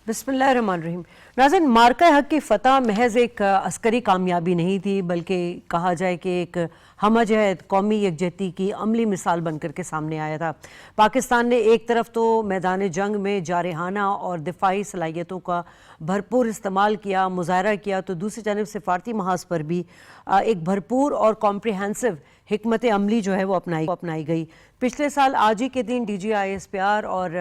بسم اللہ الرحمن الرحیم۔ ناظرین، مارکہ حق کی فتح محض ایک عسکری کامیابی نہیں تھی، بلکہ کہا جائے کہ ایک ہمہ جہت قومی یکجہتی کی عملی مثال بن کر کے سامنے آیا تھا۔ پاکستان نے ایک طرف تو میدان جنگ میں جارحانہ اور دفاعی صلاحیتوں کا بھرپور استعمال کیا، مظاہرہ کیا، تو دوسری جانب سفارتی محاذ پر بھی ایک بھرپور اور کمپریہنسو حکمت عملی جو ہے وہ اپنائی گئی۔ پچھلے سال آج ہی کے دن D G I S P R اور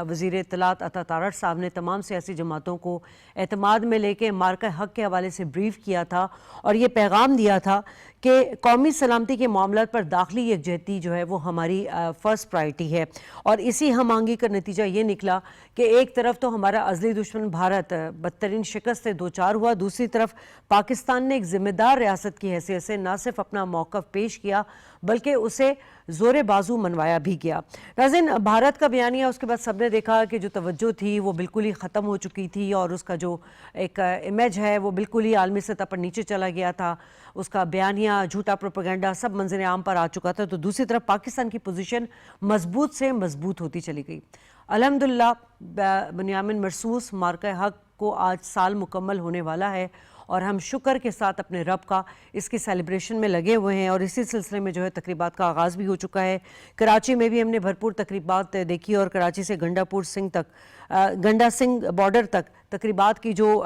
وزیر اطلاعات عطا تارڑ صاحب نے تمام سیاسی جماعتوں کو اعتماد میں لے کے مارکہ حق کے حوالے سے بریف کیا تھا اور یہ پیغام دیا تھا کہ قومی سلامتی کے معاملات پر داخلی یکجہتی جو ہے وہ ہماری فرسٹ پرائرٹی ہے، اور اسی ہم آہنگی کا نتیجہ یہ نکلا کہ ایک طرف تو ہمارا ازلی دشمن بھارت بدترین شکست سے دوچار ہوا، دوسری طرف پاکستان نے ایک ذمہ دار ریاست کی حیثیت سے نہ صرف اپنا موقف پیش کیا بلکہ اسے زور بازو منوایا بھی گیا۔ ناظرین، بھارت کا بیانیہ اس کے بعد سب نے دیکھا کہ جو توجہ تھی وہ بالکل ہی ختم ہو چکی تھی، اور اس کا جو ایک امیج ہے وہ بالکل ہی عالمی سطح پر نیچے چلا گیا تھا، اس کا بیانیہ، جھوٹا پروپیگنڈا سب منظر عام پر آ چکا تھا۔ تو دوسری طرف پاکستان کی پوزیشن مضبوط سے مضبوط ہوتی چلی گئی۔ الحمدللہ بنیامین مرصوص مارکہ حق کو آج سال مکمل ہونے والا ہے، اور ہم شکر کے ساتھ اپنے رب کا اس کی سیلیبریشن میں لگے ہوئے ہیں، اور اسی سلسلے میں جو ہے تقریبات کا آغاز بھی ہو چکا ہے۔ کراچی میں بھی ہم نے بھرپور تقریبات دیکھی، اور کراچی سے گنڈا سنگھ بارڈر تک تقریبات کی جو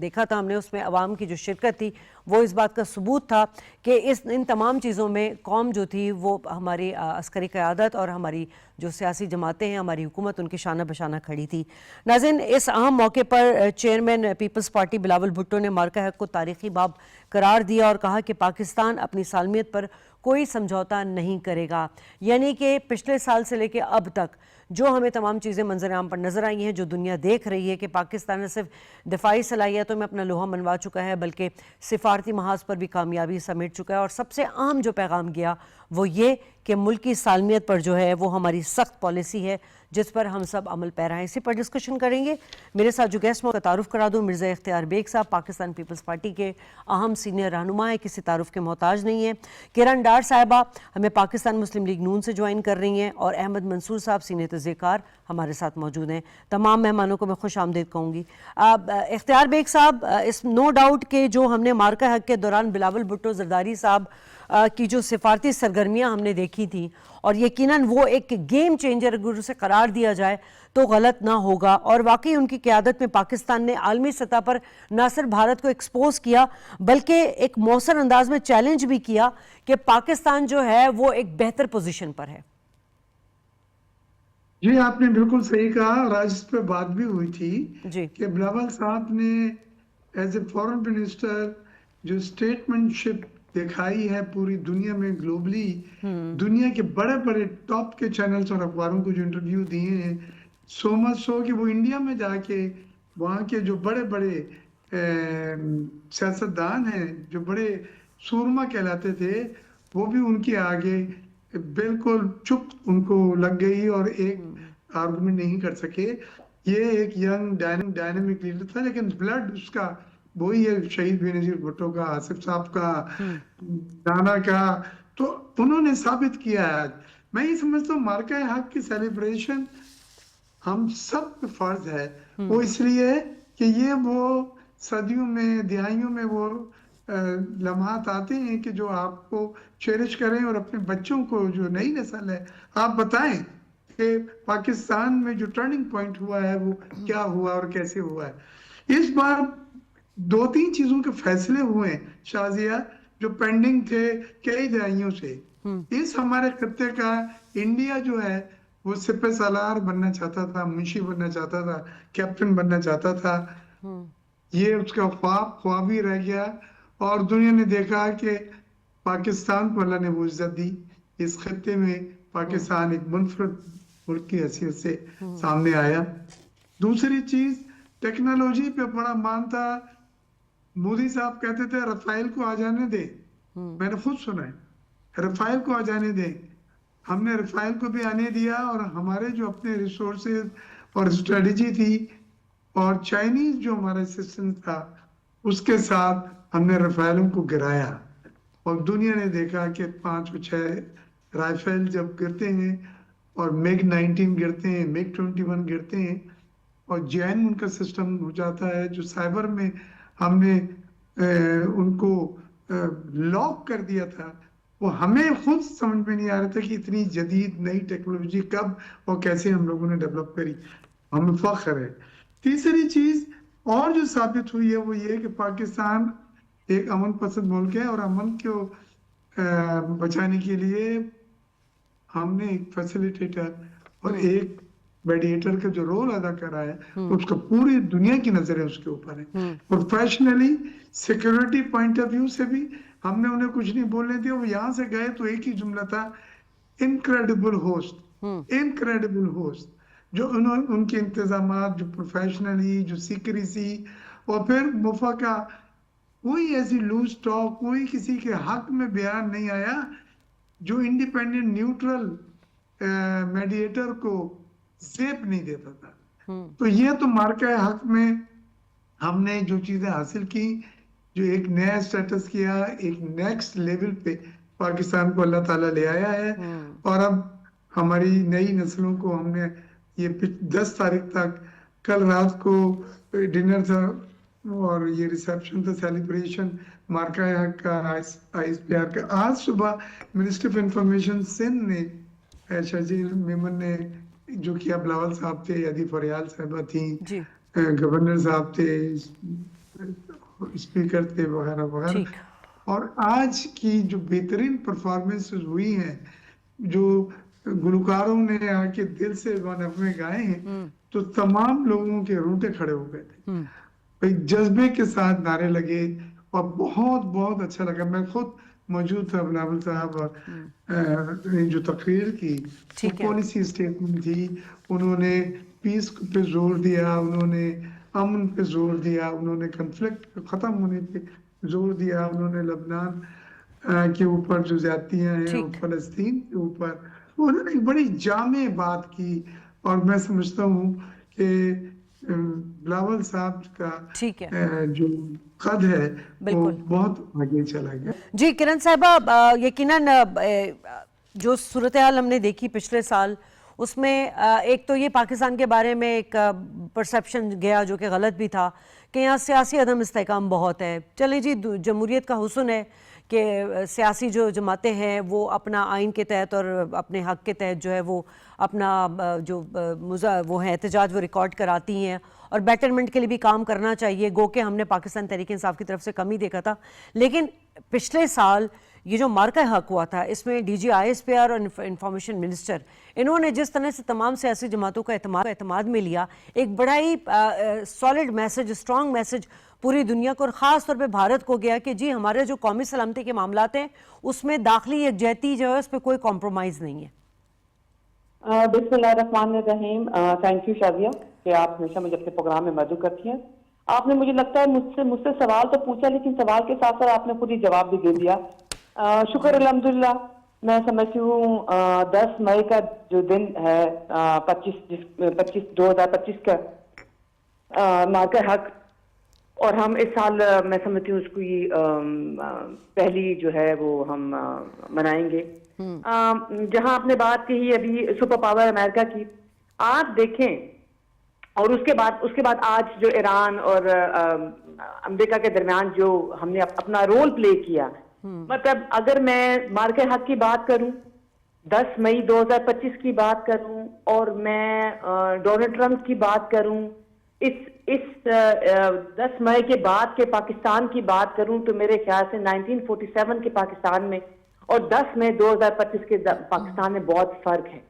دیکھا تھا ہم نے، اس میں عوام کی جو شرکت تھی وہ اس بات کا ثبوت تھا کہ ان تمام چیزوں میں قوم جو تھی وہ ہماری عسکری قیادت اور ہماری جو سیاسی جماعتیں ہیں، ہماری حکومت، ان کے شانہ بشانہ کھڑی تھی۔ ناظرین، اس اہم موقع پر chairman People's party Bilawal Bhutto نے مارکہ حق کو تاریخی باب قرار دیا اور کہا کہ پاکستان اپنی سالمیت پر کوئی سمجھوتا نہیں کرے گا، یعنی کہ پچھلے سال سے لے کے اب تک جو ہمیں تمام چیزیں منظر عام پر نظر آئی ہیں، جو دنیا دیکھ رہی ہے کہ پاکستان نہ صرف دفاعی صلاحیتوں میں اپنا لوہا منوا چکا ہے بلکہ سفارتی محاذ پر بھی کامیابی سمیٹ چکا ہے، اور سب سے اہم جو پیغام گیا وہ یہ کہ ملکی سالمیت پر جو ہے وہ ہماری سخت پالیسی ہے جس پر ہم سب عمل پیرا ہیں۔ اسی پر ڈسکشن کریں گے۔ میرے ساتھ جو گیسٹ کا تعارف کرا دوں، مرزا اختیار بیگ صاحب پاکستان پیپلز پارٹی کے اہم سینئر رہنما ہیں، کسی تعارف کے محتاج نہیں ہیں۔ کرن ڈار صاحبہ ہمیں پاکستان مسلم لیگ نون سے جوائن کر رہی ہیں، اور احمد منصور صاحب سینئر تجزیہ کار ہمارے ساتھ موجود ہیں۔ تمام مہمانوں کو میں خوش آمدید کہوں گی۔ اختیار بیگ صاحب، اس نو ڈاؤٹ کہ جو ہم نے مارکہ حق کے دوران بلاول بھٹو زرداری صاحب کی جو سفارتی سرگرمیاں ہم نے دیکھی تھیں، اور یقیناً وہ ایک گیم چینجر اگر اسے قرار دیا جائے تو غلط نہ ہوگا، اور واقعی ان کی قیادت میں پاکستان نے عالمی سطح پر نہ صرف بھارت کو ایکسپوز کیا بلکہ ایک مؤثر انداز میں چیلنج بھی کیا کہ پاکستان جو ہے وہ ایک بہتر پوزیشن پر ہے۔ جی، آپ نے بالکل صحیح کہا، اور آج اس پہ بات بھی ہوئی تھی کہ بلاول صاحب نے ایز اے فورن منسٹر جو اسٹیٹمنٹ شپ دکھائی ہے پوری دنیا میں، گلوبلی دنیا کے بڑے بڑے ٹاپ کے چینلز اور اخباروں کو جو انٹرویو دیے ہیں، سو مچ سو کہ وہ انڈیا میں جا کے وہاں کے جو بڑے بڑے سیاستدان ہیں، جو بڑے سورما کہلاتے تھے، وہ بھی ان کے آگے بالکل چپ ان کو لگ گئی اور ایک آرگومنٹ نہیں کر سکے۔ یہ ایک ینگ ڈائنامک لیڈر تھا، لیکن بلڈ اس کا وہی ہے، شہید بے نظیر بھٹو کا، آصف صاحب کا، رانا کا، تو انہوں نے ثابت کیا ہے۔ میں یہ سمجھتا ہوں مارکہ حق کی سیلیبریشن ہم سب پہ فرض ہے، وہ اس لیے کہ یہ وہ صدیوں میں، دہائیوں میں وہ لمحات آتے ہیں کہ جو آپ کو چیریش کریں، اور اپنے بچوں کو، جو نئی نسل ہے، آپ بتائیں کہ پاکستان میں جو ٹرننگ پوائنٹ ہوا ہے وہ کیا ہوا اور کیسے ہوا ہے۔ اس بار 2-3 چیزوں کے فیصلے ہوئے ہیں شازیہ، جو پینڈنگ تھے کئی دہائیوں سے۔ اس ہمارے خطے کا انڈیا جو ہے وہ سپہ سالار بننا چاہتا تھا، منشی بننا چاہتا تھا، کیپٹن بننا چاہتا تھا، یہ اس کا خواب ہی رہ گیا، اور دنیا نے دیکھا کہ پاکستان کو اللہ نے وہ عزت دی۔ اس خطے میں پاکستان ایک منفرد ملک کی حیثیت سے سامنے آیا۔ دوسری چیز، ٹیکنالوجی پہ بڑا مان تھا۔ مودی صاحب کہتے تھے رفائل کو آ جانے دیں، میں نے خود سنا ہے، رفائل کو آ جانے دیں۔ ہم نے رفائل کو بھی آنے دیا، اور ہمارے جو اپنے ریسورسز اور اسٹریٹجی تھی اور چائنیز جو ہمارا سسٹم تھا اس کے ساتھ ہم نے رفائلوں کو گرایا، اور دنیا نے دیکھا کہ 5 اور 6 رائفل جب گرتے ہیں اور MiG-19 گرتے ہیں، MiG-21 گرتے ہیں، اور جین ان کا سسٹم ہو جاتا ہے. جو سائبر میں ہم نے ان کو لاک کر دیا تھا, وہ ہمیں خود سمجھ میں نہیں آ رہا تھا کہ اتنی جدید نئی ٹیکنالوجی کب اور کیسے ہم لوگوں نے ڈیولپ کری. ہمیں فخر ہے. تیسری چیز اور جو ثابت ہوئی ہے وہ یہ کہ پاکستان ایک امن پسند ملک ہے, اور امن کو بچانے کے لیے ہم نے ایک فیسیلیٹیٹر اور ایک میڈیٹر کا جو رول ادا کرا ہے, اس کا پوری دنیا کی نظریں اس کے اوپر ہے. Professionally security point of view سے بھی ہم نے انہیں کچھ نہیں بولنے دیا. وہ یہاں سے گئے تو ایک ہی جملہ تھا, انکریڈیبل ہوسٹ, انکریڈیبل ہوسٹ. جو ان کے انتظامات, جو پروفیشنلی, جو سیکریسی, اور پھر مفاقہ, کوئی ایسی لوز ٹاک, کوئی کسی کے حق میں بیان نہیں آیا جو انڈیپینڈنٹ نیوٹرل میڈیٹر کو زیب نہیں دیتا تھا. تو یہ تو مارکہ حق میں ہم نے جو چیزیں حاصل کی, جو ایک نیا سٹیٹس کیا, ایک نیکسٹ لیول پہ پاکستان کو اللہ تعالیٰ لے آیا ہے. اور اب ہماری نئی نسلوں کو ہم نے یہ 10 تاریخ تک, کل رات کو ڈنر تھا اور یہ ریسیپشن تھا, سیلیبریشن مارکہ حق کا, ISPR کا. آج صبح منسٹر آف انفارمیشن سندھ نے, شجیل میمن نے جو کیا, بلاول صاحب تھے, یادی فریال صاحبہ تھیں, گورنر صاحب تھے, اسپیکر تھے, وغیرہ وغیرہ. اور آج کی جو بہترین پرفارمنسز ہوئی ہیں, جو گلوکاروں نے آ کے دل سے نغمے گائے ہیں, تو تمام لوگوں کے رونگٹے کھڑے ہو گئے تھے. جذبے کے ساتھ نعرے لگے اور بہت بہت اچھا لگا. میں خود موجود تھا, بلاول صاحب, اور جو تقریر کی پالیسی اسٹیٹمنٹ تھی, انہوں نے پیس پہ زور دیا, انہوں نے امن پہ زور دیا, انہوں نے کنفلکٹ ختم ہونے پہ زور دیا, انہوں نے لبنان کے اوپر جو زیادتیاں ہیں, فلسطین کے اوپر, انہوں نے ایک بڑی جامع بات کی. اور میں سمجھتا ہوں کہ بلاول صاحب کا جو قد ہے وہ بہت آگے چلا گیا. جی کرن صاحبہ, یقیناً جو صورتحال ہم نے دیکھی پچھلے سال, اس میں ایک تو یہ پاکستان کے بارے میں ایک پرسیپشن گیا جو کہ غلط بھی تھا کہ یہاں سیاسی عدم استحکام بہت ہے. چلیں جی, جمہوریت کا حسن ہے کہ سیاسی جو جماعتیں ہیں وہ اپنا آئین کے تحت اور اپنے حق کے تحت جو ہے وہ اپنا جو وہ ہے احتجاج وہ ریکارڈ کراتی ہیں, اور بیٹرمنٹ کے لیے بھی کام کرنا چاہیے. گو کہ ہم نے پاکستان تحریک انصاف کی طرف سے کم ہی دیکھا تھا. لیکن پچھلے سال یہ جو مارکہ حق ہوا تھا, اس میں DG ISPR اور انفارمیشن منسٹر, انہوں نے جس طرح سے تمام سیاسی جماعتوں کا اعتماد میں لیا, ایک بڑا ہی سالڈ میسج, اسٹرانگ میسج پوری دنیا کو اور خاص طور پہ بھارت کو گیا کہ جی ہمارے جو قومی سلامتی کے معاملات ہیں اس میں داخلی یکجہتی جو ہے اس پہ کوئی کمپرومائز نہیں ہے. بسم اللہ الرحمن الرحیم. تھینک یو شازیہ کہ آپ ہمیشہ مجھے اپنے پروگرام میں مدعو کرتی ہیں. آپ نے مجھے لگتا ہے مجھ سے سوال تو پوچھا, لیکن سوال کے ساتھ ساتھ آپ نے خود ہی جواب بھی دے دیا. شکر الحمدللہ. میں سمجھتی ہوں 10 مئی کا جو دن ہے 2025 کا مارکہ حق, اور ہم اس سال میں سمجھتی ہوں اس کو پہلی جو ہے وہ ہم منائیں گے. جہاں آپ نے بات کہی ابھی سپر پاور امریکہ کی, آپ دیکھیں, اور اس کے بعد آج جو ایران اور امریکہ کے درمیان جو ہم نے اپنا رول پلے کیا, مطلب اگر میں مارکہ حق کی بات کروں, 10 مئی 2025 کی بات کروں, اور میں ڈونلڈ ٹرمپ کی بات کروں, اس 10 مئی کے بعد کے پاکستان کی بات کروں, تو میرے خیال سے 1947 کے پاکستان میں اور 10 مئی 2025 کے پاکستان میں بہت فرق ہے.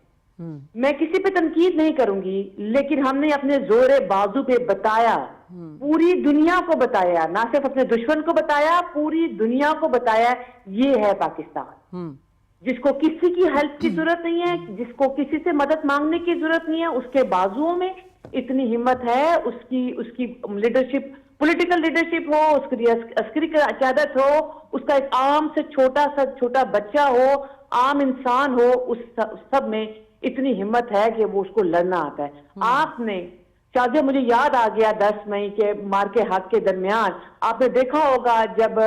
میں کسی پہ تنقید نہیں کروں گی, لیکن ہم نے اپنے زور بازو پہ بتایا, پوری دنیا کو بتایا, نہ صرف اپنے دشمن کو بتایا, پوری دنیا کو بتایا, یہ ہے پاکستان جس کو کسی کی ہیلپ کی ضرورت نہیں ہے, جس کو کسی سے مدد مانگنے کی ضرورت نہیں ہے. اس کے بازوؤں میں اتنی ہمت ہے, اس کی لیڈرشپ, پولیٹیکل لیڈرشپ ہو, اس کی عسکری قیادت ہو, اس کا ایک عام سے چھوٹا بچہ ہو, عام انسان ہو, اس سب میں اتنی ہمت ہے کہ وہ اس کو لڑنا آتا ہے. آپ نے شازیہ, مجھے یاد آ گیا 10 مئی کے مارکہ حق کے درمیان آپ نے دیکھا ہوگا جب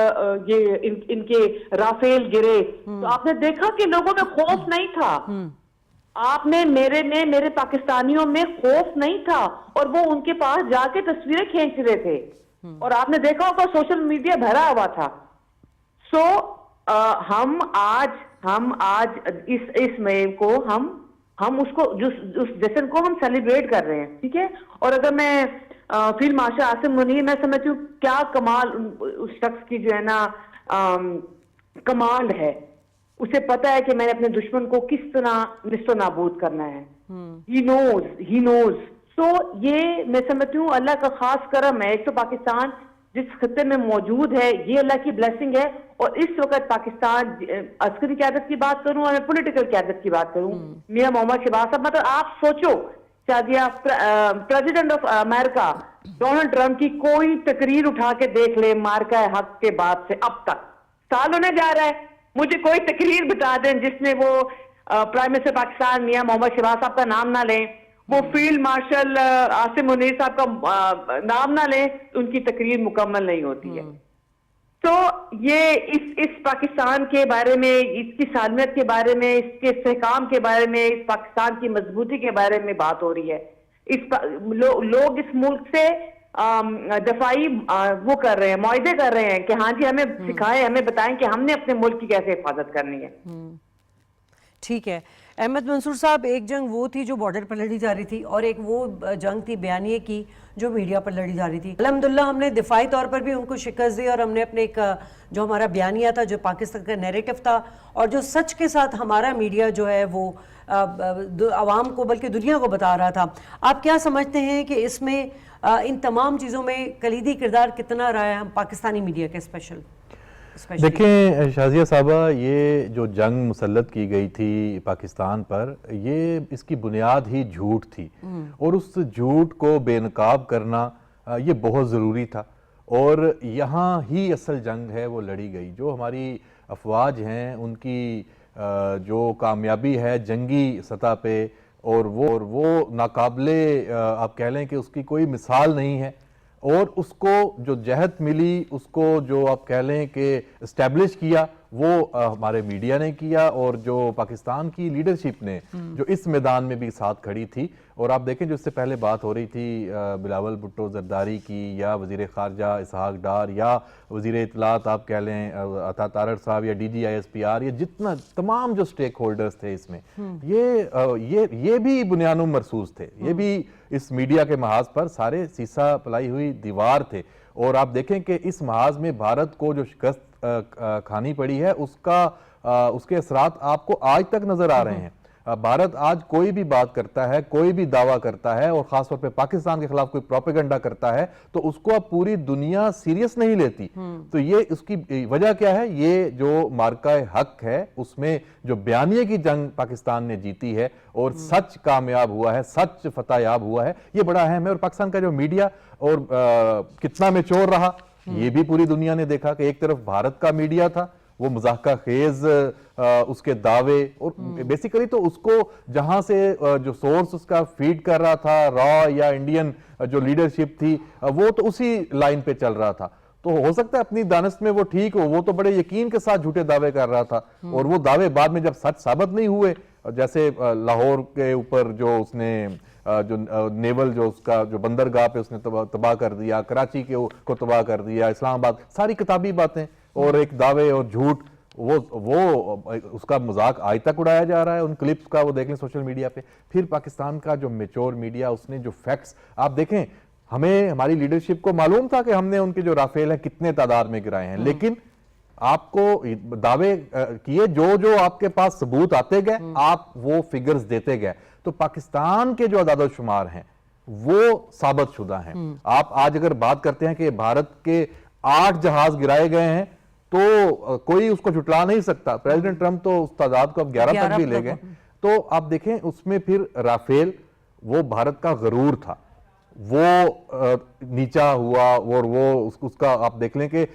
یہ ان کے رافیل گرے, تو آپ نے دیکھا کہ لوگوں میں خوف نہیں تھا. آپ نے میرے پاکستانیوں میں خوف نہیں تھا اور وہ ان کے پاس جا کے تصویریں کھینچ رہے تھے اور آپ نے دیکھا ہوگا سوشل میڈیا بھرا ہوا تھا. سو ہم آج اس مئی کو ہم اس کو اس جشن کو ہم سیلیبریٹ کر رہے ہیں, ٹھیک ہے. اور اگر میں فیلڈ مارشل عاصم منیر, میں سمجھتی ہوں کیا کمال اس شخص کی جو ہے نا کمال ہے. اسے پتا ہے کہ میں نے اپنے دشمن کو کس طرح نست و نابود کرنا ہے. ہی نوز. سو یہ میں سمجھتی ہوں اللہ کا خاص کرم ہے. ایک تو پاکستان جس خطے میں موجود ہے یہ اللہ کی بلیسنگ ہے, اور اس وقت پاکستان عسکری قیادت کی بات کروں اور میں پولیٹیکل قیادت کی بات کروں, میاں محمد شہباز صاحب, مطلب آپ سوچو Shadia president of America Donald Trump کی کوئی تقریر اٹھا کے دیکھ لے مارکہ حق کے بعد سے اب تک, سال ہونے جا رہا ہے, مجھے کوئی تقریر بتا دیں جس میں وہ پرائم منسٹر پاکستان میاں محمد شہباز صاحب کا نام نہ لیں, وہ فیلڈ مارشل عاصم منیر صاحب کا نام نہ لیں, ان کی تقریر مکمل نہیں ہوتی ہے. تو یہ اس پاکستان کے بارے میں, اس کی سالمیت کے بارے میں, اس کے استحکام کے بارے میں, اس پاکستان کی مضبوطی کے بارے میں بات ہو رہی ہے. لوگ اس ملک سے دفاعی وہ کر رہے ہیں, معاہدے کر رہے ہیں کہ ہاں جی ہمیں سکھائیں, ہمیں بتائیں کہ ہم نے اپنے ملک کی کیسے حفاظت کرنی ہے. ٹھیک ہے. احمد منصور صاحب, ایک جنگ وہ تھی جو بارڈر پر لڑی جا رہی تھی اور ایک وہ جنگ تھی بیانیے کی جو میڈیا پر لڑی جا رہی تھی. الحمدللہ ہم نے دفاعی طور پر بھی ان کو شکست دی اور ہم نے اپنے ایک جو ہمارا بیانیہ تھا, جو پاکستان کا نیریٹو تھا اور جو سچ کے ساتھ ہمارا میڈیا جو ہے وہ عوام کو بلکہ دنیا کو بتا رہا تھا. آپ کیا سمجھتے ہیں کہ اس میں ان تمام چیزوں میں کلیدی کردار کتنا رہا ہے ہم پاکستانی میڈیا کے اسپیشل؟ دیکھیں شازیہ صاحبہ, یہ جو جنگ مسلط کی گئی تھی پاکستان پر, یہ اس کی بنیاد ہی جھوٹ تھی اور اس جھوٹ کو بے نقاب کرنا یہ بہت ضروری تھا. اور یہاں ہی اصل جنگ ہے وہ لڑی گئی. جو ہماری افواج ہیں ان کی جو کامیابی ہے جنگی سطح پہ, اور وہ ناقابل آپ کہہ لیں کہ اس کی کوئی مثال نہیں ہے. اور اس کو جو جہت ملی, اس کو جو آپ کہہ لیں کہ اسٹیبلش کیا, وہ ہمارے میڈیا نے کیا, اور جو پاکستان کی لیڈرشپ نے جو اس میدان میں بھی ساتھ کھڑی تھی. اور آپ دیکھیں جو اس سے پہلے بات ہو رہی تھی بلاول بھٹو زرداری کی, یا وزیر خارجہ اسحاق ڈار, یا وزیر اطلاعات آپ کہہ لیں عطا تارڑ صاحب, یا D G I S P R, یہ جتنا تمام جو سٹیک ہولڈرز تھے اس میں, یہ بھی بنیانم مرصوص تھے. یہ بھی اس میڈیا کے محاذ پر سارے سیسا پلائی ہوئی دیوار تھے. اور آپ دیکھیں کہ اس محاذ میں بھارت کو جو شکست کھانی پڑی ہے اس کے اثرات آپ کو آج تک نظر آ رہے ہیں. بھارت آج کوئی بھی بات کرتا ہے, کوئی بھی دعویٰ کرتا ہے, اور خاص طور پہ پاکستان کے خلاف کوئی پروپیگنڈا کرتا ہے, تو اس کو اب پوری دنیا سیریس نہیں لیتی. تو یہ اس کی وجہ کیا ہے؟ یہ جو مارکہ حق ہے اس میں جو بیانیے کی جنگ پاکستان نے جیتی ہے اور سچ کامیاب ہوا ہے, سچ فتح یاب ہوا ہے, یہ بڑا اہم ہے. اور پاکستان کا جو میڈیا اور کتنا میچور رہا, یہ بھی پوری دنیا نے دیکھا کہ ایک طرف بھارت کا میڈیا تھا, وہ مضحکہ خیز اس کے دعوے, اور بیسیکلی تو اس کو جہاں سے جو سورس اس کا فیڈ کر رہا تھا, را یا انڈین جو لیڈرشپ تھی, وہ تو اسی لائن پہ چل رہا تھا. تو ہو سکتا ہے اپنی دانست میں وہ ٹھیک ہو, وہ تو بڑے یقین کے ساتھ جھوٹے دعوے کر رہا تھا, اور وہ دعوے بعد میں جب سچ ثابت نہیں ہوئے, جیسے لاہور کے اوپر جو اس نے جو نیول جو اس کا جو بندرگاہ پہ اس نے تباہ کر دیا, کراچی کو تباہ کر دیا, اسلام آباد, ساری کتابی باتیں اور ایک دعوے اور جھوٹ, وہ اس کا مذاق آج تک اڑایا جا رہا ہے. ان کلپس کا وہ دیکھ لیں سوشل میڈیا پہ. پھر پاکستان کا جو میچور میڈیا, اس نے جو فیکٹس آپ دیکھیں, ہمیں ہماری لیڈرشپ کو معلوم تھا کہ ہم نے ان کے جو رافیل ہیں کتنے تعداد میں گرائے ہیں, لیکن آپ کو دعوے کیے, جو آپ کے پاس ثبوت آتے گئے آپ وہ فگرز دیتے گئے. تو پاکستان کے جو اعداد و شمار ہیں وہ ثابت شدہ ہیں. آپ آج اگر بات کرتے ہیں کہ بھارت کے 8 جہاز گرائے گئے ہیں, تو کوئی اس کو جھٹلا نہیں سکتا. پریزیڈنٹ ٹرمپ تو اس تعداد کو اب 11 تک بھی لے گئے. تو آپ دیکھیں اس میں پھر رافیل وہ بھارت کا غرور تھا, وہ نیچا ہوا, اور وہ اس کا آپ دیکھ لیں کہ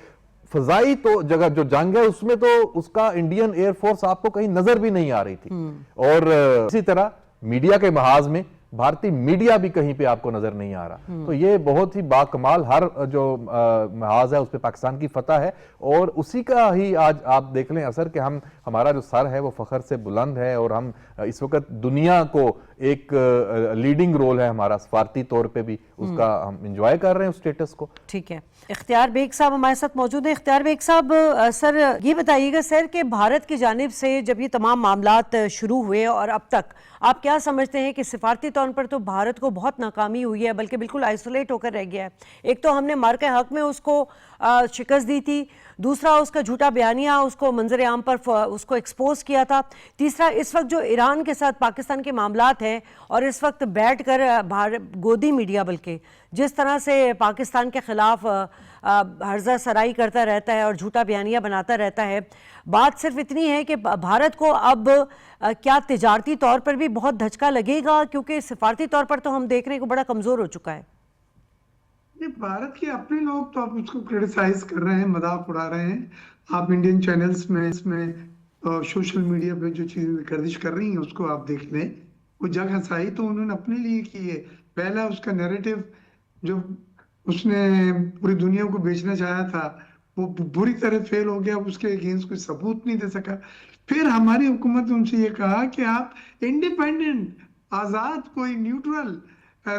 فضائی تو جگہ جو جنگ ہے اس میں تو اس کا انڈین ایئر فورس آپ کو کہیں نظر بھی نہیں آ رہی تھی. اور اسی طرح میڈیا کے محاذ میں بھارتی میڈیا بھی کہیں پہ آپ کو نظر نہیں آ رہا. تو یہ بہت ہی باکمال ہر جو محاذ ہے اس پہ پاکستان کی فتح ہے, اور اسی کا ہی آج آپ دیکھ لیں اثر کہ ہمارا جو سر ہے وہ فخر سے بلند ہے, اور ہم اس وقت دنیا کو ایک لیڈنگ رول ہے ہمارا سفارتی طور پہ بھی، اس کا ہم انجوائے کر رہے ہیں اس سٹیٹس کو. ٹھیک ہے. اختیار بیگ صاحب ہمارے ساتھ موجود ہیں. اختیار بیگ صاحب، سر یہ بتائیے گا سر کہ بھارت کی جانب سے جب یہ تمام معاملات شروع ہوئے اور اب تک آپ کیا سمجھتے ہیں کہ سفارتی طور پر تو بھارت کو بہت ناکامی ہوئی ہے، بلکہ بالکل آئسولیٹ ہو کر رہ گیا ہے. ایک تو ہم نے مارکہ حق میں اس کو شکست دی تھی، دوسرا اس کا جھوٹا بیانیہ اس کو منظر عام پر اس کو ایکسپوز کیا تھا، تیسرا اس وقت جو ایران کے ساتھ پاکستان کے معاملات ہیں اور اس وقت بیٹھ کر گودی میڈیا بلکہ جس طرح سے پاکستان کے خلاف ہرزہ سرائی کرتا رہتا ہے اور جھوٹا بیانیہ بناتا رہتا ہے. بات صرف اتنی ہے کہ بھارت کو اب کیا تجارتی طور پر بھی بہت دھچکا لگے گا، کیونکہ سفارتی طور پر تو ہم دیکھ رہے ہیں کہ بڑا کمزور ہو چکا ہے. بھارت کے اپنے لوگ تو آپ اس کو کرٹیسائز کر رہے ہیں، مذاق اڑا رہے ہیں. آپ انڈین چینلز میں اس میں سوشل میڈیا پہ جو چیزیں گردش کر رہی ہیں اس کو آپ دیکھ لیں. وہ جگ ہنسائی تو انہوں نے اپنے لیے کی ہے. پہلا اس کا نیریٹو جو اس نے پوری دنیا کو بیچنا چاہا تھا وہ بری طرح فیل ہو گیا، اس کے اگینسٹ کوئی ثبوت نہیں دے سکا. پھر ہماری حکومت نے ان سے یہ کہا کہ آپ انڈیپینڈنٹ، آزاد، کوئی نیوٹرل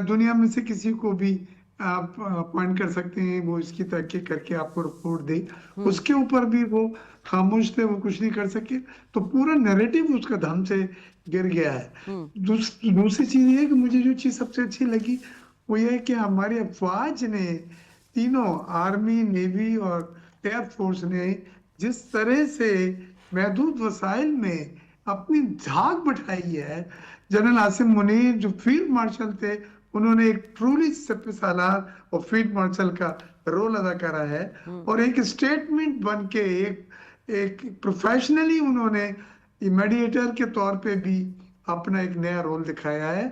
دنیا میں سے کسی کو بھی آپ اپوائنٹ کر سکتے ہیں، وہ اس کی تحقیق کر کے آپ کو رپورٹ دے. اس کے اوپر بھی وہ خاموش تھے، وہ کچھ نہیں کر سکے. تو پورا نیریٹو اس کا دھم سے گر گیا ہے. دوسری چیز یہ ہے کہ مجھے جو چیز سب سے اچھی لگی وہ یہ ہے کہ ہماری افواج نے تینوں، آرمی، نیوی اور ایئر فورس نے جس طرح سے محدود وسائل میں اپنی دھاک بٹھائی ہے. جنرل عاصم منیر جو فیلڈ مارشل تھے، انہوں نے ایک ٹرولی سپہ سالار اور فیلڈ مارشل کا رول ادا کرا ہے، اور ایک اسٹیٹمنٹ بن کے ایک پروفیشنلی انہوں نے میڈیٹر کے طور پہ بھی اپنا ایک نیا رول دکھایا ہے،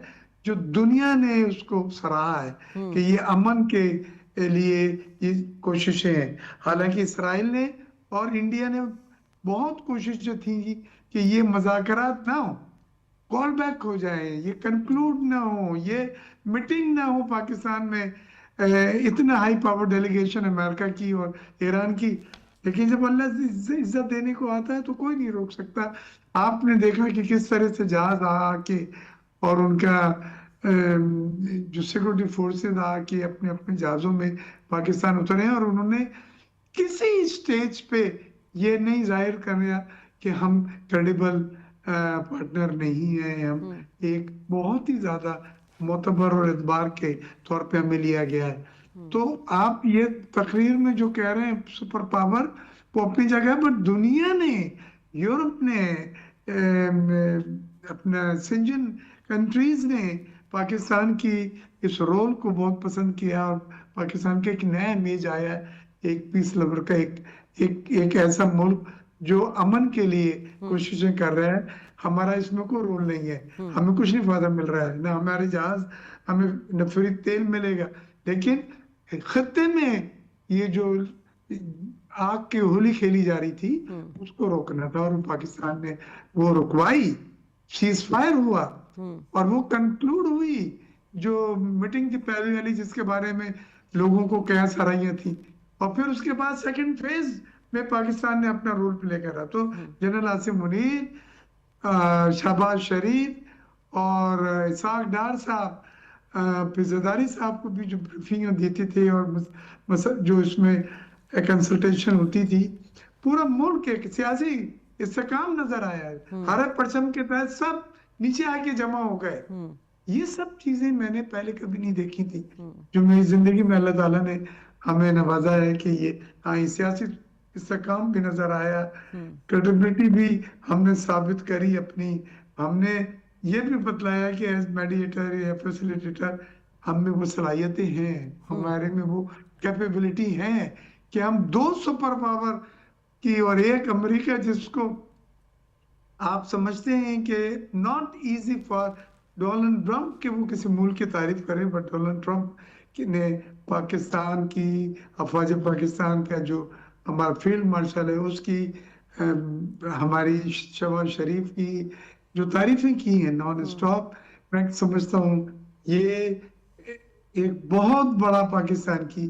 جو دنیا نے اس کو سراہا ہے کہ یہ امن کے لیے یہ کوششیں ہیں. حالانکہ اسرائیل نے اور انڈیا نے بہت کوشش جو تھی کہ یہ مذاکرات نہ ہو، کال بیک ہو جائیں، یہ کنکلوڈ نہ ہو، یہ میٹنگ نہ ہو پاکستان میں. اتنا ہائی پاور ڈیلیگیشن امریکہ کی اور ایران کی، لیکن جب اللہ عزت دینے کو آتا ہے تو کوئی نہیں روک سکتا. آپ نے دیکھا کہ کس طرح سے جہاز آ کے اور ان کا جو سیکورٹی فورسز آ کے اپنے اپنے جہازوں میں پاکستان اترے ہیں، اور انہوں نے کسی اسٹیج پہ یہ نہیں ظاہر کرنا کہ ہم کریڈیبل پارٹنر نہیں ہیں، ہم ایک بہت ہی زیادہ معتبر اور اعتبار کے طور پہ ہمیں لیا گیا ہے. تو آپ یہ تقریر میں جو کہہ رہے ہیں سپر پاور، وہ اپنی جگہ، بٹ دنیا نے، یورپ نے، اپنا سنجن کنٹریز نے پاکستان کی اس رول کو بہت پسند کیا، اور پاکستان کا ایک نیا امیج آیا ہے، ایک پیس لور کا، ایک ایسا ملک جو امن کے لیے کوششیں کر رہا ہے. ہمارا اس میں کوئی رول نہیں ہے، ہمیں کچھ نہیں فائدہ مل رہا ہے، نہ ہمارے جہاز، ہمیں نہ فری تیل ملے گا. لیکن خطے میں یہ جو آگ کی ہولی کھیلی جا رہی تھی اس کو روکنا تھا، اور پاکستان نے وہ رکوائی. سیز فائر ہوا اور وہ کنکلوڈ ہوئی، جو میٹنگ تھی پہلی والی جس کے بارے میں لوگوں کو کیا سرائیاں تھی، اور پھر اس کے بعد سیکنڈ فیز میں پاکستان نے اپنا رول پلے کرا. تو جنرل عاصم منیر، شہباز شریف اور اسحاق ڈار صاحب، پھر زرداری صاحب کو بھی جو بریفنگیں دیتے تھے اور جو اس میں کنسلٹیشن ہوتی تھی، پورا ملک ایک سیاسی استحکام نظر آیا ہے. ہر پرچم کے تحت سب نیچے آ کے جمع ہو گئے. یہ سب چیزیں میں نے پہلے کبھی نہیں دیکھی تھی، جو میری زندگی میں اللہ تعالیٰ نے ہمیں نوازا ہے کہ یہ سیاسی استحکام بھی نظر آیا، کریڈیبلٹی بھی ہم نے ثابت کری اپنی. ہم نے یہ بھی بتلایا کہ ایز میڈیٹر یا فیسیلیٹیٹر ہم میں وہ صلاحیتیں ہیں، ہمارے میں وہ کیپیبلٹی ہیں کہ ہم 2 سپر پاور کی اور ایک امریکہ، جس کو آپ سمجھتے ہیں کہ not easy for Donald Trump کہ وہ کسی ملک کی تعریف کرے، بٹ ڈونلڈ ٹرمپ نے پاکستان کی، افواج پاکستان کا جو ہمارا فیلڈ مارشل ہے اس کی، ہماری شہباز شریف کی جو تعریفیں کی ہیں نان اسٹاپ. میں سمجھتا ہوں یہ ایک بہت بڑا پاکستان کی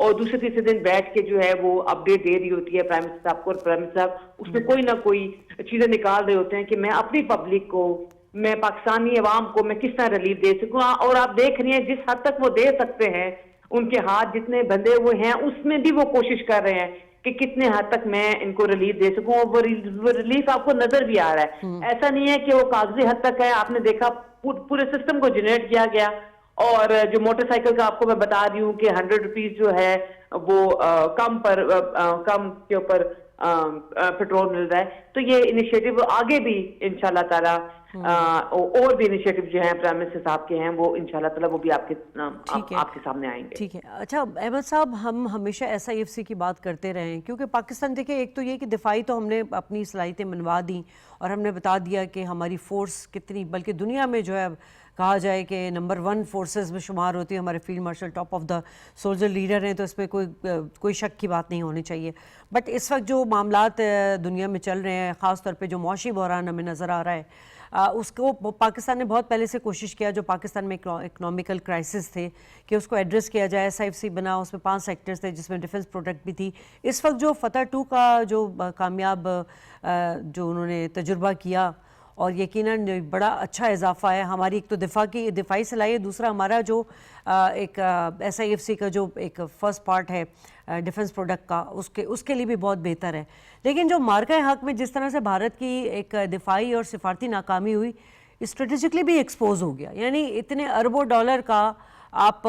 اور دوسرے تیسرے دن بیٹھ کے جو ہے وہ اپڈیٹ دے رہی ہوتی ہے پرائم منسٹر صاحب کو, اور پرائم منسٹر صاحب اس میں کوئی نہ کوئی چیزیں نکال رہے ہوتے ہیں کہ میں اپنی پبلک کو, میں پاکستانی عوام کو میں کس طرح ریلیف دے سکوں. اور آپ دیکھ رہی ہیں جس حد تک وہ دے سکتے ہیں, ان کے ہاتھ جتنے بندے ہوئے ہیں اس میں بھی وہ کوشش کر رہے ہیں کہ کتنے حد تک میں ان کو ریلیف دے سکوں, اور وہ ریلیف آپ کو نظر بھی آ رہا ہے. ایسا نہیں ہے کہ وہ کاغذی حد تک ہے, آپ نے دیکھا پورے سسٹم کو جنریٹ کیا گیا. اور جو موٹر سائیکل کا آپ کو میں بتا رہی ہوں کہ 100 روپیز جو ہے وہ کم کے اوپر پیٹرول مل رہا ہے. تو یہ انیشیٹو آگے بھی انشاءاللہ تعالی اور بھی انیشیٹو جو ہیں پرائم منسٹر صاحب کے ہیں وہ انشاءاللہ تعالی وہ بھی آپ کے سامنے آئیں گے. ٹھیک ہے. اچھا احمد صاحب, ہم ہمیشہ SIFC کی بات کرتے رہے ہیں کیونکہ پاکستان دیکھیں, ایک تو یہ کہ دفاعی تو ہم نے اپنی صلاحیتیں منوا دیں اور ہم نے بتا دیا کہ ہماری فورس کتنی, بلکہ دنیا میں جو ہے کہا جائے کہ نمبر 1 فورسز میں شمار ہوتی ہے. ہمارے field marshal top of the soldier leader ہیں, تو اس میں کوئی شک کی بات نہیں ہونی چاہیے. بٹ اس وقت جو معاملات دنیا میں چل رہے ہیں, خاص طور پہ جو معاشی بحران ہمیں نظر آ رہا ہے, اس کو پاکستان نے بہت پہلے سے کوشش کیا, جو پاکستان میں اکنامیکل کرائسس تھے, کہ اس کو ایڈریس کیا جائے. SIFC بنا, اس میں 5 سیکٹرز تھے جس میں ڈیفنس پروڈکٹ بھی تھی. اس وقت جو فتح 2 کا جو کامیاب جو انہوں نے تجربہ کیا, اور یقیناً بڑا اچھا اضافہ ہے ہماری ایک تو دفاعی صلاحیت, دوسرا ہمارا جو ایک SIFC کا جو ایک فرسٹ پارٹ ہے ڈیفنس پروڈکٹ کا, اس کے لیے بھی بہت بہتر ہے. لیکن جو مارکہ حق میں جس طرح سے بھارت کی ایک دفاعی اور سفارتی ناکامی ہوئی, اسٹریٹجکلی بھی ایکسپوز ہو گیا. یعنی اتنے اربوں ڈالر کا آپ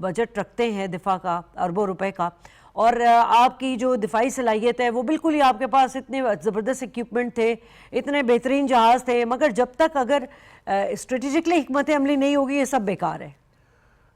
بجٹ رکھتے ہیں دفاع کا, اربوں روپے کا, اور آپ کی جو دفاعی صلاحیت ہے وہ بالکل ہی, آپ کے پاس اتنے زبردست ایکوپمنٹ تھے, اتنے بہترین جہاز تھے, مگر جب تک اگر اسٹریٹجکلی حکمت عملی نہیں ہوگی یہ سب بیکار ہے.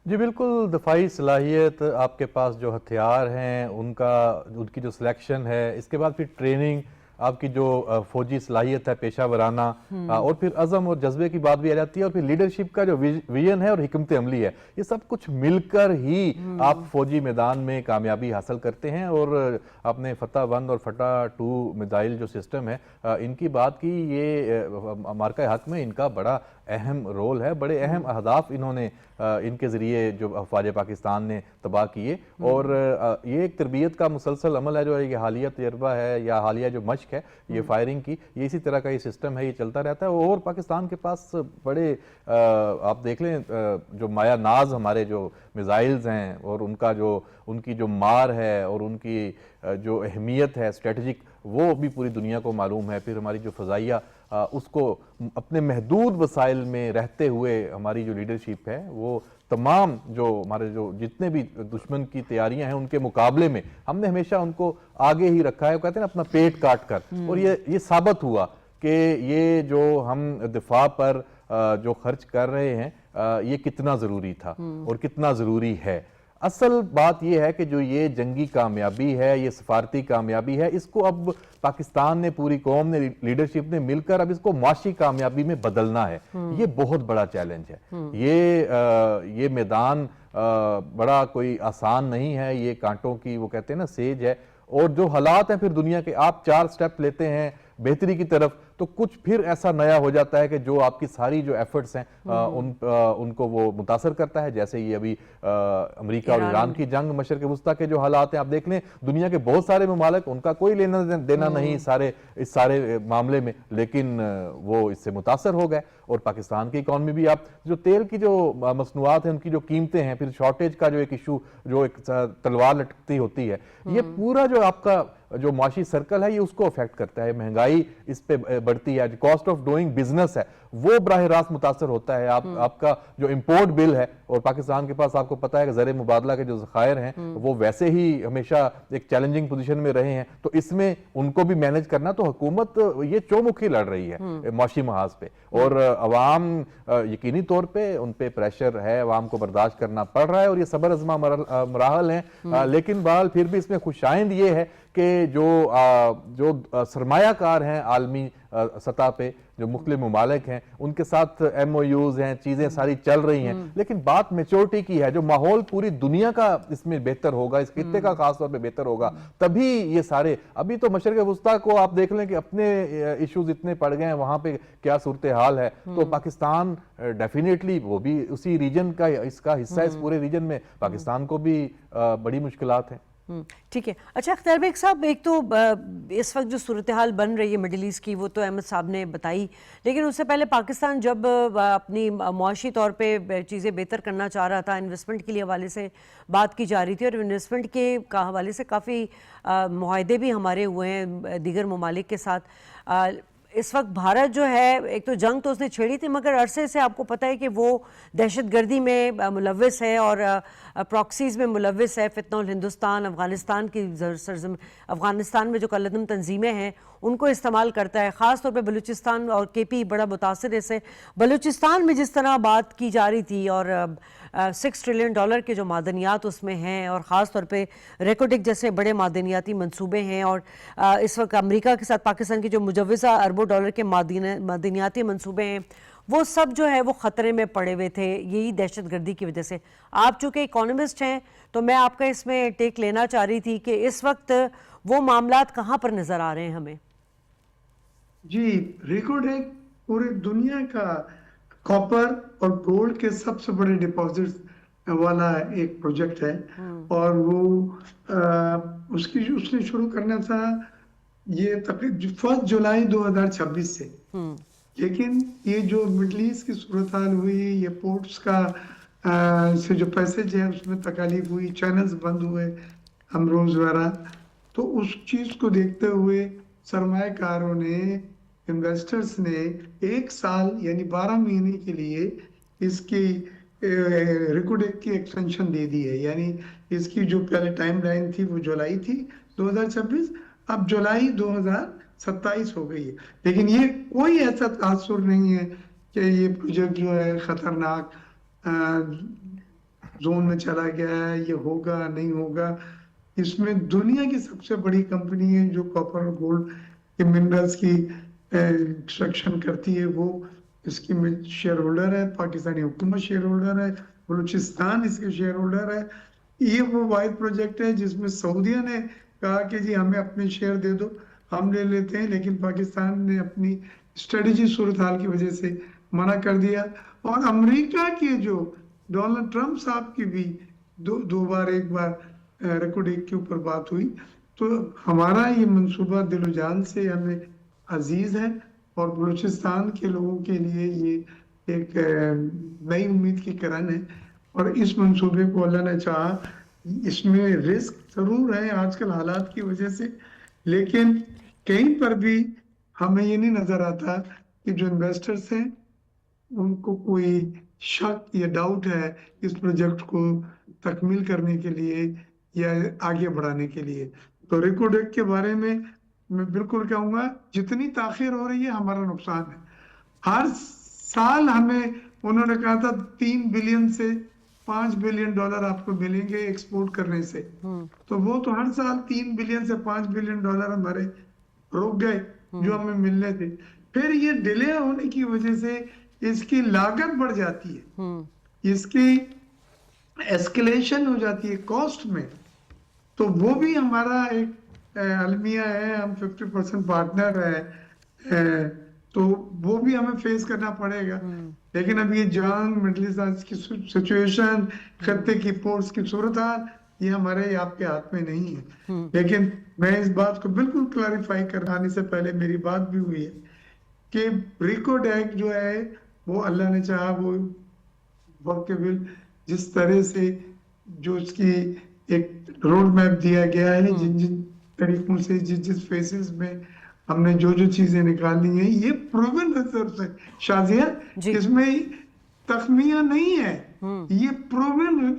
جی بالکل, دفاعی صلاحیت, آپ کے پاس جو ہتھیار ہیں ان کی جو سلیکشن ہے, اس کے بعد پھر ٹریننگ, آپ کی جو فوجی صلاحیت ہے پیشہ ورانہ, اور پھر عزم اور جذبے کی بات بھی آ جاتی ہے, اور پھر لیڈرشپ کا جو ویژن ہے اور حکمت عملی ہے, یہ سب کچھ مل کر ہی آپ فوجی میدان میں کامیابی حاصل کرتے ہیں. اور آپ نے فتح 1 اور فتح 2 میزائل جو سسٹم ہے ان کی بات کی, یہ مارکہ حق میں ان کا بڑا اہم رول ہے. بڑے اہم اہداف انہوں نے ان کے ذریعے جو افواج پاکستان نے تباہ کیے, اور یہ ایک تربیت کا مسلسل عمل ہے, جو یہ حالیہ تجربہ ہے یا حالیہ جو مشق ہے یہ فائرنگ کی, یہ اسی طرح کا یہ سسٹم ہے, یہ چلتا رہتا ہے. اور پاکستان کے پاس بڑے آپ دیکھ لیں جو مایا ناز ہمارے جو میزائلز ہیں, اور ان کی جو مار ہے اور ان کی جو اہمیت ہے اسٹریٹجک, وہ بھی پوری دنیا کو معلوم ہے. پھر ہماری جو فضائیہ اس کو اپنے محدود وسائل میں رہتے ہوئے ہماری جو لیڈرشپ ہے وہ تمام جو ہمارے جو جتنے بھی دشمن کی تیاریاں ہیں ان کے مقابلے میں ہم نے ہمیشہ ان کو آگے ہی رکھا ہے. وہ کہتے ہیں نا اپنا پیٹ کاٹ کر, اور یہ ثابت ہوا کہ یہ جو ہم دفاع پر جو خرچ کر رہے ہیں یہ کتنا ضروری تھا اور کتنا ضروری ہے. اصل بات یہ ہے کہ جو یہ جنگی کامیابی ہے, یہ سفارتی کامیابی ہے, اس کو اب پاکستان نے, پوری قوم نے, لیڈرشپ نے مل کر اب اس کو معاشی کامیابی میں بدلنا ہے. یہ بہت بڑا چیلنج ہے. یہ میدان بڑا کوئی آسان نہیں ہے, یہ کانٹوں کی وہ کہتے ہیں نا سیج ہے. اور جو حالات ہیں پھر دنیا کے, آپ 4 سٹیپ لیتے ہیں بہتری کی طرف تو کچھ پھر ایسا نیا ہو جاتا ہے کہ جو آپ کی ساری جو ایفرٹس ہیں ان کو وہ متاثر کرتا ہے. جیسے یہ ابھی امریکہ اور ایران کی جنگ, مشرق وسطیٰ کے جو حالات ہیں, آپ دیکھ لیں دنیا کے بہت سارے ممالک, ان کا کوئی لینا دینا نہیں اس سارے معاملے میں, لیکن وہ اس سے متاثر ہو گئے. اور پاکستان کی اکانومی بھی, آپ جو تیل کی جو مصنوعات ہیں ان کی جو قیمتیں ہیں, پھر شارٹیج کا جو ایک ایشو, جو ایک تلوار لٹکتی ہوتی ہے, یہ پورا جو آپ کا جو معاشی سرکل ہے یہ اس کو افیکٹ کرتا ہے. مہنگائی اس پہ بڑھتی ہے, جو کاسٹ آف ڈوئنگ بزنس ہے وہ براہ راست متاثر ہوتا ہے. آپ کا جو امپورٹ بل ہے, اور پاکستان کے پاس آپ کو پتا ہے کہ زر مبادلہ کے جو ذخائر ہیں وہ ویسے ہی ہمیشہ ایک چیلنجنگ پوزیشن میں رہے ہیں, تو اس میں ان کو بھی مینج کرنا, تو حکومت یہ چومکھی لڑ رہی ہے معاشی محاذ پہ. اور عوام یقینی طور پہ ان پہ پریشر ہے, عوام کو برداشت کرنا پڑ رہا ہے, اور یہ صبر آزما مراحل ہیں. لیکن بہرحال پھر بھی اس میں خوشائند یہ ہے کہ جو سرمایہ کار ہیں عالمی سطح پہ، جو مختلف ممالک ہیں، ان کے ساتھ ایم او یوز ہیں، چیزیں ساری چل رہی ہیں، لیکن بات میچورٹی کی ہے. جو ماحول پوری دنیا کا اس میں بہتر ہوگا، اس خطے کا خاص طور پہ بہتر ہوگا، تبھی یہ سارے. ابھی تو مشرق وسطیٰ کو آپ دیکھ لیں کہ اپنے ایشوز اتنے پڑ گئے ہیں، وہاں پہ کیا صورتحال ہے. تو پاکستان ڈیفینیٹلی وہ بھی اسی ریجن کا، اس کا حصہ ہے. اس پورے ریجن میں پاکستان کو بھی بڑی مشکلات ہیں. ٹھیک ہے. اچھا اختر بیگ صاحب، ایک تو اس وقت جو صورتحال بن رہی ہے مڈل ایسٹ کی، وہ تو احمد صاحب نے بتائی، لیکن اس سے پہلے پاکستان جب اپنی معاشی طور پہ چیزیں بہتر کرنا چاہ رہا تھا، انویسٹمنٹ کے لیے حوالے سے بات کی جا رہی تھی، اور انویسٹمنٹ کے حوالے سے کافی معاہدے بھی ہمارے ہوئے ہیں دیگر ممالک کے ساتھ. اس وقت بھارت جو ہے، ایک تو جنگ تو اس نے چھیڑی تھی، مگر عرصے سے آپ کو پتہ ہے کہ وہ دہشت گردی میں ملوث ہے اور پراکسیز میں ملوث ہے. فتنہ الہندوستان، افغانستان کی افغانستان میں جو کالعدم تنظیمیں ہیں ان کو استعمال کرتا ہے. خاص طور پہ بلوچستان اور کے پی بڑا متاثر ہے اس سے. بلوچستان میں جس طرح بات کی جا رہی تھی، اور $6 ٹریلین کے جو معدنیات اس میں ہیں، اور خاص طور پہ ریکوڈک جیسے بڑے معدنیاتی منصوبے ہیں، اور اس وقت امریکہ کے ساتھ پاکستان کی جو مجوزہ اربوں ڈالر کے معدنیاتی منصوبے ہیں، وہ سب جو ہے وہ خطرے میں پڑے ہوئے تھے یہی دہشت گردی کی وجہ سے. آپ چونکہ اکانومسٹ ہیں تو میں آپ کا اس میں ٹیک لینا چاہ رہی تھی کہ اس وقت وہ معاملات کہاں پر نظر آ رہے ہیں ہمیں؟ جی، ریکارڈ ایک پوری دنیا کا کاپر اور گولڈ کے سب سے بڑے ڈپازٹ والا ایک پروجیکٹ ہے، اور وہ اس نے شروع کرنا تھا یہ تقریباً 1 جولائی 2026 سے. لیکن یہ جو مڈل ایسٹ کی صورتحال ہوئی، یہ پورٹس کا سے جو پیسج ہے اس میں تکالیف ہوئی، چینلز بند ہوئے، امروز وغیرہ، تو اس چیز کو دیکھتے ہوئے سرمایہ کاروں نے، انویسٹرز نے 1 سال یعنی 12 مہینے کے لیے اس کی ریکوڈیک کی ایکسٹینشن دے دی ہے. یعنی اس کی جو پہلے ٹائم لائن تھی وہ جولائی تھی 2026، اب جولائی 2027 ہو گئی ہے. لیکن یہ کوئی ایسا تاثر نہیں ہے کہ یہ پروجیکٹ جو ہے خطرناک زون میں چلا گیا ہے، یہ ہوگا نہیں ہوگا. اس میں دنیا کی سب سے بڑی کمپنی ہے جو کاپر اور گولڈ کے منرلز کی ایکسٹریکشن کرتی ہے، وہ اس کی شیئر ہولڈر ہے. پاکستانی حکومت شیئر ہولڈر ہے، بلوچستان اس کے شیئر ہولڈر ہے. یہ وہ واحد پروجیکٹ ہے جس میں سعودیہ نے کہا کہ جی ہمیں اپنے شیئر دے دو، ہم لے لیتے ہیں، لیکن پاکستان نے اپنی اسٹریٹجی صورتحال کی وجہ سے منع کر دیا. اور امریکہ کے جو ڈونلڈ ٹرمپ صاحب کی بھی ایک بار ریکوڈنگ کے اوپر بات ہوئی. تو ہمارا یہ منصوبہ دل و جان سے ہمیں عزیز ہے، اور بلوچستان کے لوگوں کے لیے یہ ایک نئی امید کی کرن ہے. اور اس منصوبے کو اللہ نے چاہا، اس میں رسک ضرور ہے آج کل حالات کی وجہ سے، لیکن کہیں پر بھی ہمیں یہ نہیں نظر آتا کہ جو انویسٹرز ہیں ان کو کوئی شک یا ڈاؤٹ ہے اس پروجیکٹ کو تکمیل کرنے کے لیے یا آگے بڑھانے کے لیے. تو ریکوڈیک کے بارے میں بالکل کہوں گا، جتنی تاخیر ہو رہی ہے ہمارا نقصان ہے. ہر سال ہمیں انہوں نے کہا تھا 3 بلین سے 5 بلین ڈالر آپ کو ملیں گے ایکسپورٹ کرنے سے، تو وہ تو ہر سال 3 بلین سے 5 بلین ڈالر ہمارے رک گئے جو ہمیں ملنے تھے. پھر یہ ڈیلے ہونے کی وجہ سے اس کی لاگت بڑھ جاتی ہے، اس کی ایسکیلیشن ہو جاتی ہے کاسٹ میں. تو وہ بھی ہمارا ایک المیہ ہے، ہم 50% پارٹنر ہے، تو وہ بھی ہمیں فیس کرنا پڑے گا. لیکن اب یہ جنگ، مڈل ایسٹ کی سچویشن، خطے کی پورٹس کی صورتحال، یہ ہمارے آپ کے ہاتھ میں نہیں ہے. لیکن میں اس بات کو بالکل کلیریفائی کرانے سے پہلے میری بات بھی ہوئی ہے کہ ریکوڈیک جو ہے وہ اللہ نے چاہا وہ ورکیبل، جس طرح سے جو اس کی ایک روڈ میپ دیا گیا ہے، جن طریقوں سے جس فیسز میں ہم نے جو چیزیں نکالنی ہیں، یہ پروون ریزروز ہے شازیہ، اس میں تخمیہ نہیں ہے، یہ پروون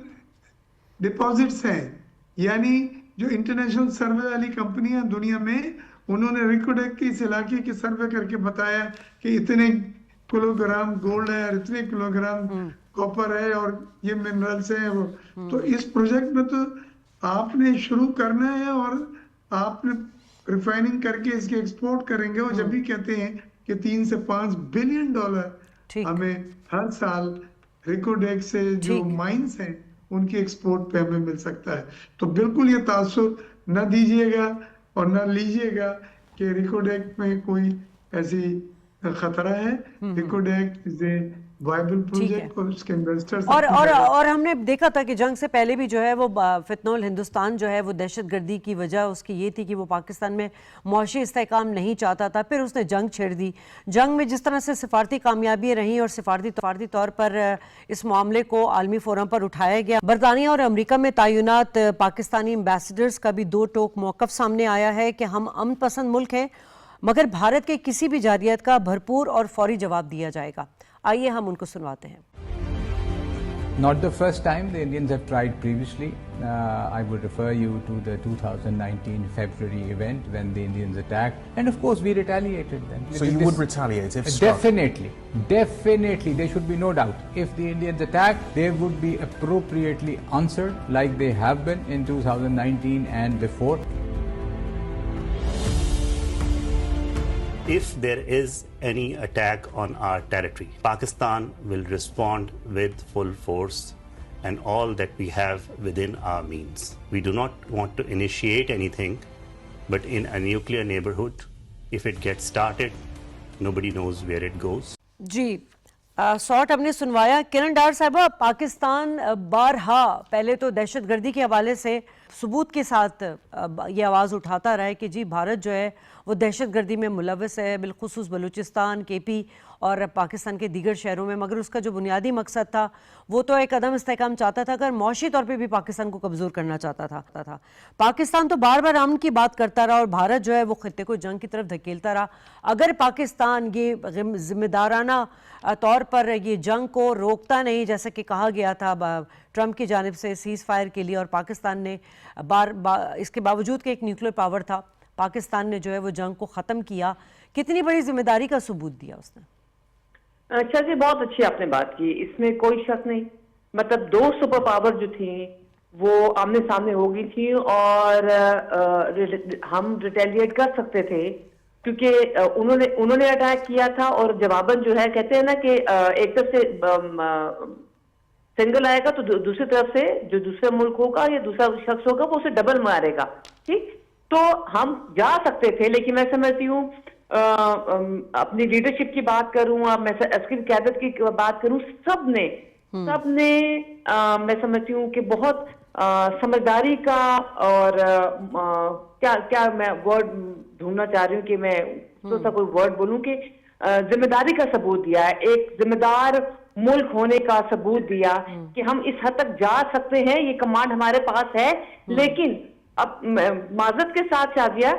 ڈپازٹس ہیں. یعنی جو انٹرنیشنل سروے والی کمپنیاں دنیا میں، انہوں نے ریکوڈیک کے اس علاقے کی سروے کر کے بتایا کہ اتنے کلو گرام گولڈ ہے اور اتنے کلو گرام کاپر ہے اور یہ منرلز ہیں. تو اس پروجیکٹ میں تو آپ نے شروع کرنا ہے اور آپ ریفائننگ کر کے اس کے ایکسپورٹ کریں گے, اور جب بھی کہتے ہیں کہ 3 سے 5 بلین ڈالر ہمیں ہر سال ریکوڈیک سے جو مائنز ہیں ان کی ایکسپورٹ پہ ہمیں مل سکتا ہے. تو بالکل یہ تاثر نہ دیجیے گا اور نہ لیجیے گا کہ ریکوڈیک میں کوئی ایسی خطرہ ہے. ریکوڈیک از اے وائبل پروجیکٹ اور اس کے انویسٹرز اور ہم نے دیکھا تھا کہ جنگ سے پہلے بھی جو ہے وہ فتنول ہندوستان جو ہے وہ دہشت گردی کی وجہ اس کی یہ تھی کہ وہ پاکستان میں معاشی استحکام نہیں چاہتا تھا. پھر اس نے جنگ چھیڑ دی. جنگ میں جس طرح سے سفارتی کامیابی رہیں اور سفارتی طور پر اس معاملے کو عالمی فورم پر اٹھایا گیا. برطانیہ اور امریکہ میں تعینات پاکستانی ایمبیسڈرز کا بھی دو ٹوک موقف سامنے آیا ہے کہ ہم امن پسند ملک ہیں مگر بھارت کے کسی بھی جارحیت کا بھرپور اور فوری جواب دیا جائے گا. آئیے ہم ان کو سنواتے ہیں. Not the first time, the Indians have tried previously. I would refer you to the 2019 February event when the Indians attacked, and of course we retaliated then. So you would retaliate if struck? Definitely, there should be no doubt. If the Indians attack, they would be appropriately answered like they have been in 2019 and before. If there is any attack on our territory, Pakistan will respond with full force and all that we have within our means. We do not want to initiate anything, but in a nuclear neighborhood, if it gets started, nobody knows where it goes. جی سوٹ ہم نے سنوایا. کرن ڈار صاحبہ, پاکستان بارہا پہلے تو دہشت گردی کے حوالے سے ثبوت کے ساتھ یہ آواز اٹھاتا رہا ہے کہ جی بھارت جو ہے وہ دہشت گردی میں ملوث ہے, بالخصوص بلوچستان, کے پی اور پاکستان کے دیگر شہروں میں, مگر اس کا جو بنیادی مقصد تھا وہ تو ایک عدم استحکام چاہتا تھا, اگر معاشی طور پہ بھی پاکستان کو کمزور کرنا چاہتا تھا. پاکستان تو بار بار امن کی بات کرتا رہا اور بھارت جو ہے وہ خطے کو جنگ کی طرف دھکیلتا رہا. اگر پاکستان یہ ذمہ دارانہ طور پر یہ جنگ کو روکتا نہیں, جیسا کہ کہا گیا تھا ٹرمپ کی جانب سے سیز فائر کے لیے, اور پاکستان نے اس کے باوجود کہ ایک نیوکلیر پاور تھا, پاکستان نے جو ہے وہ جنگ کو ختم کیا, کتنی بڑی ذمہ داری کا ثبوت دیا اس نے. اچھا جی, بہت اچھی آپ نے بات کی, اس میں کوئی شک نہیں. مطلب دو سپر پاور جو تھیں وہ آمنے سامنے ہو گئی تھی اور ہم ریٹیلیٹ کر سکتے تھے کیونکہ انہوں نے اٹیک کیا تھا, اور جواباً جو ہے کہتے ہیں نا کہ ایک طرف سے سنگل آئے گا تو دوسری طرف سے جو دوسرا ملک ہوگا یا دوسرا شخص ہوگا وہ اسے ڈبل مارے گا. ٹھیک, تو ہم جا سکتے تھے, لیکن میں سمجھتی ہوں اپنی لیڈرشپ کی بات کروں, میں عسکری قیادت کی بات کروں, سب نے میں سمجھتی ہوں کہ بہت سمجھداری کا, اور کیا میں ورڈ ڈھونڈنا چاہ رہی ہوں کہ میں سا کوئی ورڈ بولوں کہ ذمہ داری کا ثبوت دیا ہے, ایک ذمہ دار ملک ہونے کا ثبوت دیا کہ ہم اس حد تک جا سکتے ہیں, یہ کمانڈ ہمارے پاس ہے. لیکن اب معذرت کے ساتھ شازیہ,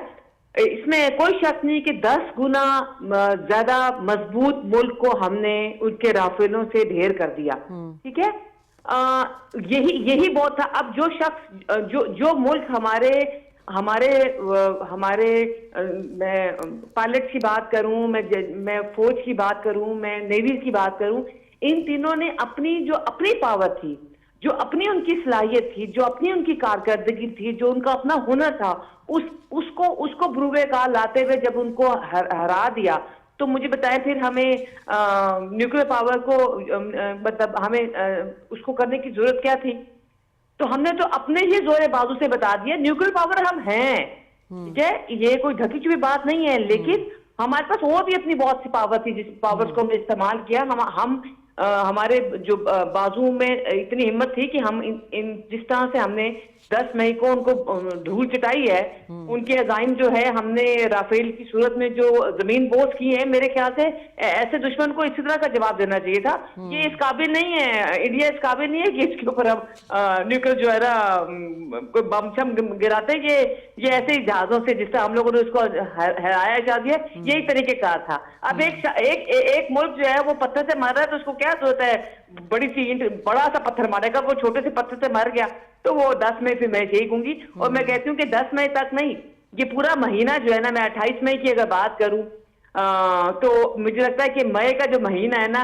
اس میں کوئی شک نہیں کہ 10 گنا زیادہ مضبوط ملک کو ہم نے ان کے رافیلوں سے ڈھیر کر دیا. ٹھیک ہے, یہی بہت تھا. اب جو شخص جو ملک ہمارے میں پائلٹ کی بات کروں, میں فوج کی بات کروں, میں نیوی کی بات کروں, ان تینوں نے اپنی پاور تھی, جو اپنی ان کی صلاحیت تھی, جو اپنی ان کی کارکردگی تھی, جو ان کا اپنا ہنر تھا, اس کو بروئے کار لاتے ہوئے جب ان کو ہرا دیا, تو مجھے بتائیں پھر ہمیں نیوکلیر پاور کو مطلب ہمیں اس کو کرنے کی ضرورت کیا تھی؟ تو ہم نے تو اپنے ہی زور بازو سے بتا دیا نیوکلیر پاور ہم ہیں. ٹھیک ہے, یہ کوئی ڈھکی چھپی بات نہیں ہے, لیکن ہمارے پاس اور بھی اپنی بہت سی پاور تھی جس پاورز کو ہم نے استعمال کیا. ہم ہمارے جو بازو میں اتنی ہمت تھی کہ ہم جس طرح سے ہم نے 10 مئی کو ان کو دھول چٹائی ہے, ان کے عزائم جو ہے ہم نے رافیل کی صورت میں جو زمین بوس کی ہے, میرے خیال سے ایسے دشمن کو اسی طرح کا جواب دینا چاہیے تھا. یہ اس قابل نہیں ہے, انڈیا اس قابل نہیں ہے کہ اس کے اوپر ہم نیوکلیر جو ہے نا کوئی بم شم گراتے, یہ ایسے ہی جہازوں سے جس طرح ہم لوگوں نے اس کو ہرایا جا دیا, یہی طریقے کار تھا. اب ایک ملک جو ہے وہ پتھر سے مار رہا ہے تو اس کو کیا ضرورت ہے بڑی سی بڑا سا پتھر مارے گا, وہ چھوٹے سے پتھر سے مر گیا. تو وہ 10 مئی پھر میں یہی کہوں گی, اور میں کہتی ہوں کہ 10 مئی تک نہیں, یہ پورا مہینہ جو ہے نا, میں 28 مئی کی اگر بات کروں تو مجھے لگتا ہے کہ مئی کا جو مہینہ ہے نا,